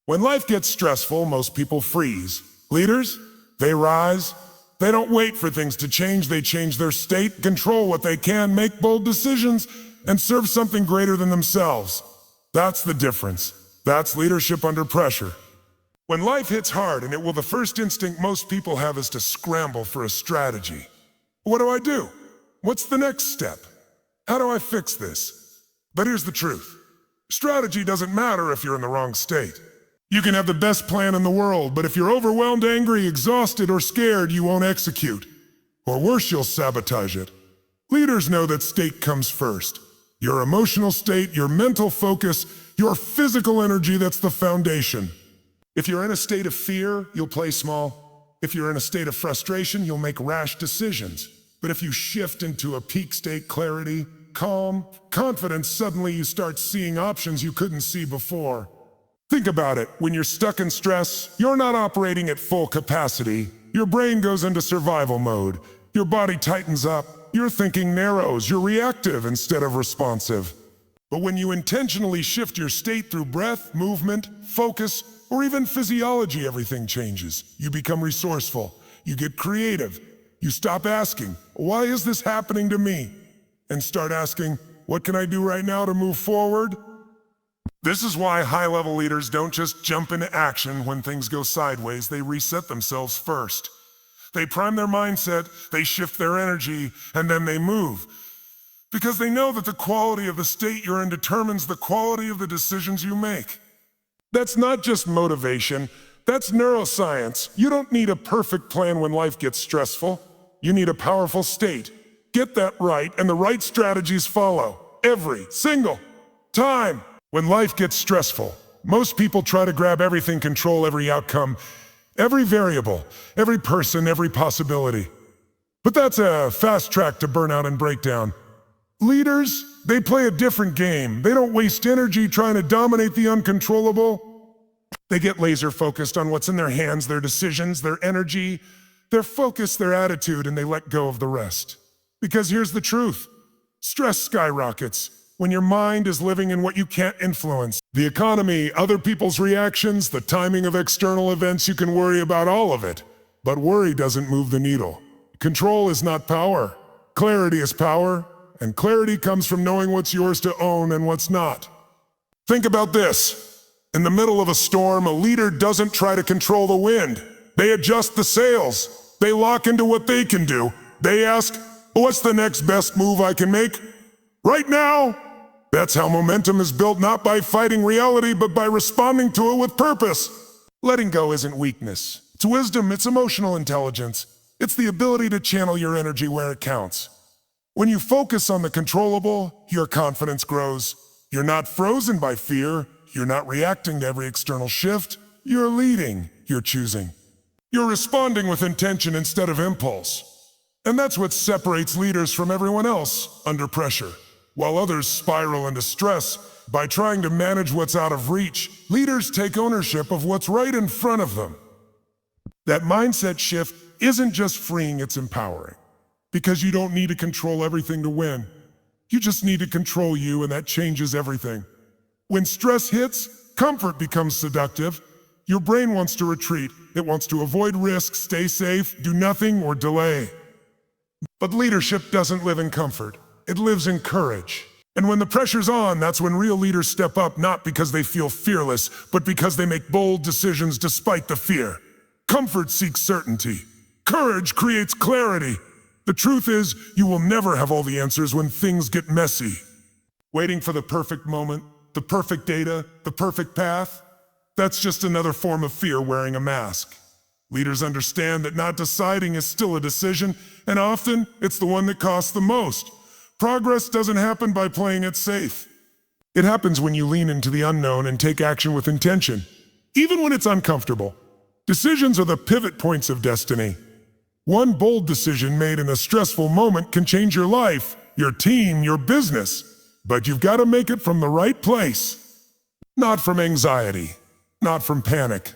When life gets stressful, most people freeze. Leaders, they rise. They don't wait for things to change. They change their state, control what they can, make bold decisions, and serve something greater than themselves. That's the difference. That's leadership under pressure. When life hits hard, the first instinct most people have is to scramble for a strategy. What do I do? What's the next step? How do I fix this? But here's the truth. Strategy doesn't matter if you're in the wrong state. You can have the best plan in the world, but if you're overwhelmed, angry, exhausted, or scared, you won't execute. Or worse, you'll sabotage it. Leaders know that state comes first. Your emotional state, your mental focus, your physical energy, that's the foundation. If you're in a state of fear, you'll play small. If you're in a state of frustration, you'll make rash decisions. But if you shift into a peak state, clarity, calm, confidence, suddenly you start seeing options you couldn't see before. Think about it. When you're stuck in stress, you're not operating at full capacity. Your brain goes into survival mode. Your body tightens up. Your thinking narrows. You're reactive instead of responsive. But when you intentionally shift your state through breath, movement, focus, or even physiology, everything changes. You become resourceful. You get creative. You stop asking, "Why is this happening to me?" and start asking, "What can I do right now to move forward?" This is why high-level leaders don't just jump into action when things go sideways. They reset themselves first. They prime their mindset, they shift their energy, and then they move. Because they know that the quality of the state you're in determines the quality of the decisions you make. That's not just motivation, that's neuroscience. You don't need a perfect plan when life gets stressful. You need a powerful state. Get that right, and the right strategies follow. Every single time. When life gets stressful, most people try to grab everything, control every outcome, every variable, every person, every possibility. But that's a fast track to burnout and breakdown. Leaders, they play a different game. They don't waste energy trying to dominate the uncontrollable. They get laser focused on what's in their hands, their decisions, their energy, their focus, their attitude, and they let go of the rest. Because here's the truth. Stress skyrockets when your mind is living in what you can't influence. The economy, other people's reactions, the timing of external events, you can worry about all of it. But worry doesn't move the needle. Control is not power. Clarity is power, and clarity comes from knowing what's yours to own and what's not. Think about this. In the middle of a storm, a leader doesn't try to control the wind. They adjust the sails. They lock into what they can do. They ask, "What's the next best move I can make right now?" That's how momentum is built, not by fighting reality, but by responding to it with purpose. Letting go isn't weakness. It's wisdom, it's emotional intelligence. It's the ability to channel your energy where it counts. When you focus on the controllable, your confidence grows. You're not frozen by fear. You're not reacting to every external shift. You're leading. You're choosing. You're responding with intention instead of impulse. And that's what separates leaders from everyone else under pressure. While others spiral into stress by trying to manage what's out of reach, leaders take ownership of what's right in front of them. That mindset shift isn't just freeing, it's empowering. Because you don't need to control everything to win. You just need to control you, and that changes everything. When stress hits, comfort becomes seductive. Your brain wants to retreat. It wants to avoid risk, stay safe, do nothing, or delay. But leadership doesn't live in comfort. It lives in courage. And when the pressure's on, that's when real leaders step up, not because they feel fearless, but because they make bold decisions despite the fear. Comfort seeks certainty. Courage creates clarity. The truth is, you will never have all the answers when things get messy. Waiting for the perfect moment, the perfect data, the perfect path, that's just another form of fear wearing a mask. Leaders understand that not deciding is still a decision, and often it's the one that costs the most. Progress doesn't happen by playing it safe. It happens when you lean into the unknown and take action with intention, even when it's uncomfortable. Decisions are the pivot points of destiny. One bold decision made in a stressful moment can change your life, your team, your business. But you've got to make it from the right place. Not from anxiety, not from panic.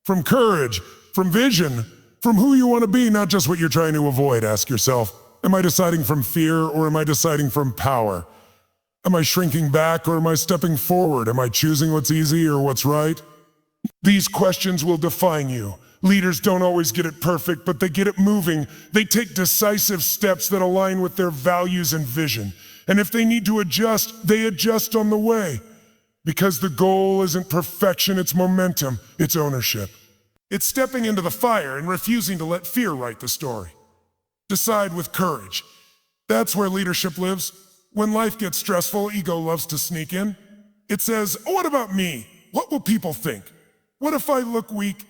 From courage, from vision, from who you want to be, not just what you're trying to avoid. Ask yourself, am I deciding from fear or am I deciding from power? Am I shrinking back or am I stepping forward? Am I choosing what's easy or what's right? These questions will define you. Leaders don't always get it perfect, but they get it moving. They take decisive steps that align with their values and vision. And if they need to adjust, they adjust on the way. Because the goal isn't perfection, it's momentum, it's ownership. It's stepping into the fire and refusing to let fear write the story. Decide with courage. That's where leadership lives. When life gets stressful, ego loves to sneak in. It says, "Oh, what about me? What will people think? What if I look weak?"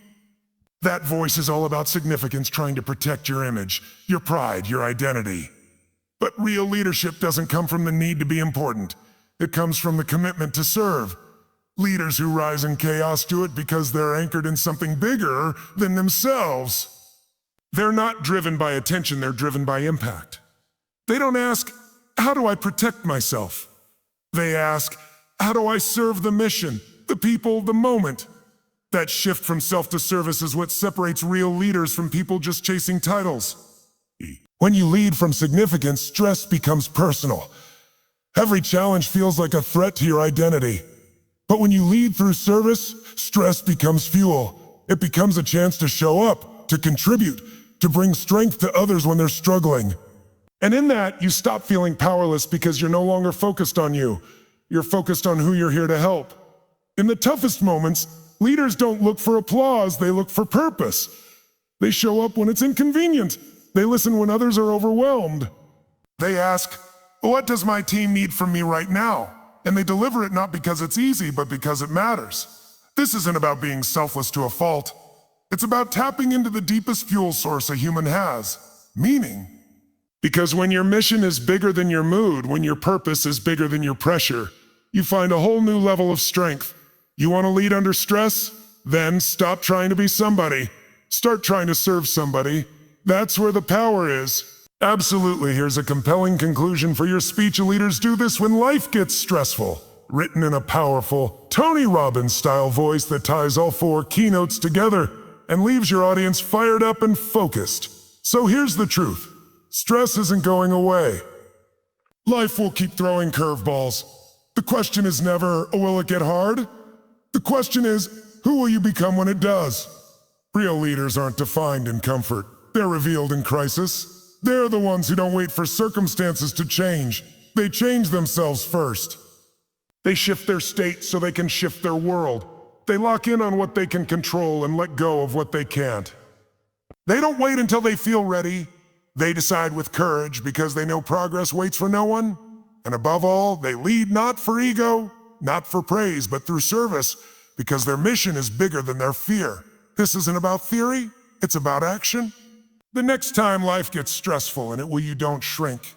That voice is all about significance, trying to protect your image, your pride, your identity. But real leadership doesn't come from the need to be important. It comes from the commitment to serve. Leaders who rise in chaos do it because they're anchored in something bigger than themselves. They're not driven by attention, they're driven by impact. They don't ask, "How do I protect myself?" They ask, "How do I serve the mission, the people, the moment?" That shift from self to service is what separates real leaders from people just chasing titles. When you lead from significance, stress becomes personal. Every challenge feels like a threat to your identity. But when you lead through service, stress becomes fuel. It becomes a chance to show up, to contribute, to bring strength to others when they're struggling. And in that, you stop feeling powerless because you're no longer focused on you. You're focused on who you're here to help. In the toughest moments, leaders don't look for applause, they look for purpose. They show up when it's inconvenient. They listen when others are overwhelmed. They ask, "What does my team need from me right now?" And they deliver it not because it's easy, but because it matters. This isn't about being selfless to a fault. It's about tapping into the deepest fuel source a human has, meaning. Because when your mission is bigger than your mood, when your purpose is bigger than your pressure, you find a whole new level of strength. You want to lead under stress? Then stop trying to be somebody. Start trying to serve somebody. That's where the power is. Absolutely, here's a compelling conclusion for your speech. Leaders do this when life gets stressful. Written in a powerful, Tony Robbins style voice that ties all four keynotes together and leaves your audience fired up and focused. So here's the truth. Stress isn't going away. Life will keep throwing curveballs. The question is never, "Oh, will it get hard?" The question is, who will you become when it does? Real leaders aren't defined in comfort. They're revealed in crisis. They're the ones who don't wait for circumstances to change. They change themselves first. They shift their state so they can shift their world. They lock in on what they can control and let go of what they can't. They don't wait until they feel ready. They decide with courage because they know progress waits for no one. And above all, they lead not for ego, not for praise, but through service, because their mission is bigger than their fear. This isn't about theory, it's about action. The next time life gets stressful you don't shrink.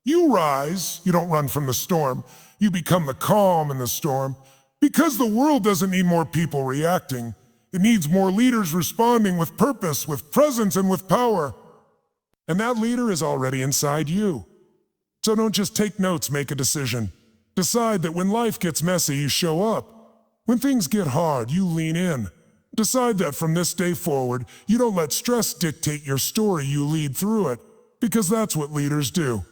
You rise, you don't run from the storm. You become the calm in the storm. Because the world doesn't need more people reacting. It needs more leaders responding with purpose, with presence, and with power. And that leader is already inside you. So don't just take notes, make a decision. Decide that when life gets messy, you show up. When things get hard, you lean in. Decide that from this day forward, you don't let stress dictate your story, you lead through it. Because that's what leaders do.